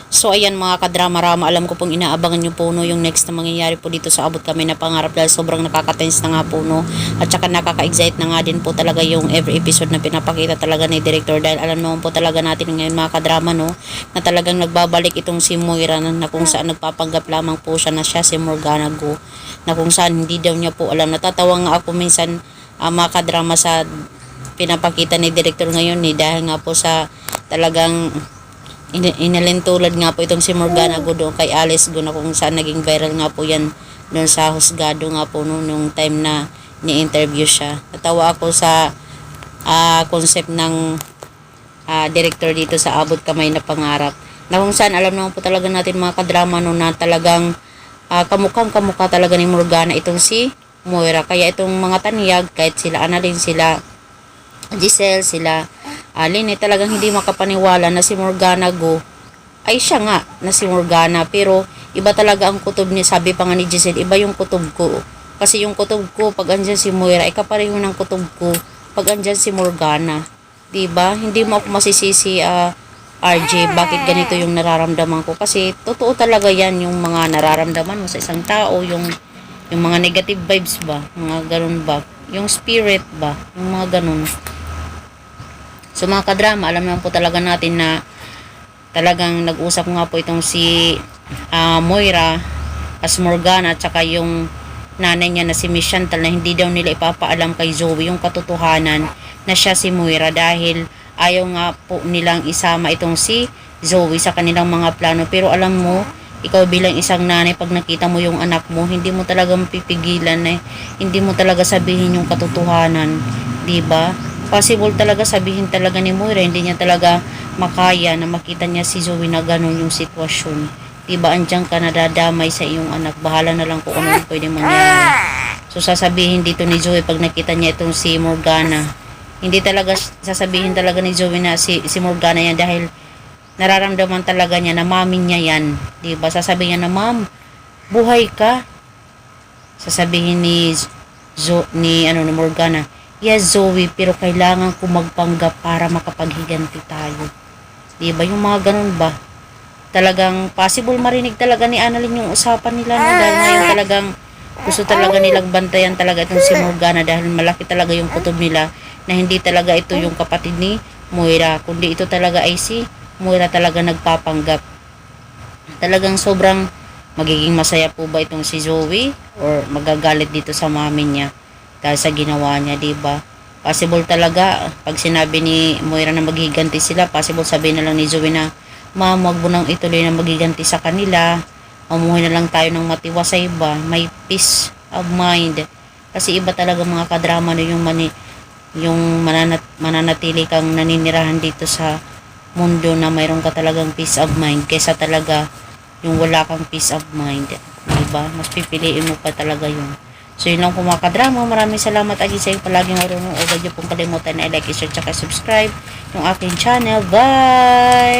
So ayan mga kadrama-rama, alam ko pong inaabangan nyo po no, yung next na mangyayari po dito sa Abot Kami na Pangarap dahil sobrang nakaka-tense na nga po no, at saka nakaka-excite na nga din po talaga yung every episode na pinapakita talaga ni director dahil alam naman po talaga natin ngayon mga kadrama no, na talagang nagbabalik itong si Moira na kung saan nagpapanggap lamang po siya na siya si Morgana Go, na kung saan hindi daw niya po alam. Natatawa nga ako minsan mga kadrama sa pinapakita ni director ngayon dahil nga po sa talagang inalintulad nga po itong si Morgana Go doon kay Alice Go na kung saan naging viral nga po yan doon sa husgado nga po noon yung time na ni-interview siya. Natawa ako sa concept ng director dito sa Abot Kamay na Pangarap na kung saan alam naman po talaga natin mga kadrama no, na talagang kamukhang kamukha talaga ni Morgana itong si Moira. Kaya itong mga taniyag, kahit sila Annalyn, sila Giselle, sila Lynette, talagang hindi makapaniwala na si Morgana Go ay siya nga na si Morgana, pero iba talaga ang kutob niya. Sabi pa nga ni Giselle, iba yung kutob ko kasi yung kutob ko pag andyan si Moira ay kapareho ng kutob ko pag andyan si Morgana, diba? Hindi mo ako masisisi RJ bakit ganito yung nararamdaman ko, kasi totoo talaga yan yung mga nararamdaman mo sa isang tao, yung mga negative vibes ba, mga ganun ba, yung spirit ba, yung mga ganun. So mga kadrama, alam naman po talaga natin na talagang nag-usap nga po itong si Moira as Morgana at saka yung nanay niya na si Miss Chantal na hindi daw nila ipapaalam kay Zoe yung katotohanan na siya si Moira dahil ayaw nga po nilang isama itong si Zoe sa kanilang mga plano. Pero alam mo, ikaw bilang isang nanay, pag nakita mo yung anak mo, hindi mo talaga mapipigilan hindi mo talaga sabihin yung katotohanan, diba? Possible talaga sabihin talaga ni Moira, hindi niya talaga makaya na makita niya si Zoe na ganun yung sitwasyon. Diba, andyan ka nadadamay sa iyong anak, bahala na lang kung ano yung pwede mangyari. So sasabihin dito ni Zoe pag nakita niya itong si Morgana, hindi talaga sasabihin talaga ni Zoe na si Morgana yan dahil nararamdaman talaga niya na mami niya yan. Diba, sasabihin niya na, ma'am, buhay ka. Sasabihin ni Morgana, yes Zoe, pero kailangan ko magpanggap para makapaghiganti tayo. Diba? Yung mga ganun ba? Talagang possible marinig talaga ni Annalyn yung usapan nila no? Dahil ngayon talagang gusto talaga nilang bantayan talaga itong si Morgana dahil malaki talaga yung kutob nila na hindi talaga ito yung kapatid ni Moira, kundi ito talaga ay si Moira talaga nagpapanggap. Talagang sobrang magiging masaya po ba itong si Zoe or magagalit dito sa mami niya dahil sa ginawa niya, diba? Possible talaga pag sinabi ni Moira na maghiganti sila, possible sabihin na lang ni Zoe na, ma'am, wag mo nang ituloy na maghiganti sa kanila, mamuhay na lang tayo ng matiwasay ba, may peace of mind. Kasi iba talaga mga kadrama no, yung mananatili kang naninirahan dito sa mundo na mayroon ka talagang peace of mind kaysa talaga yung wala kang peace of mind, diba? Mas pipiliin mo pa talaga yun. So yun lang po mga kadrama, maraming salamat again sa iyo palaging marunong. Huwag niyo pong kalimutan na i-like, i-share, tsaka subscribe yung aking channel. Bye!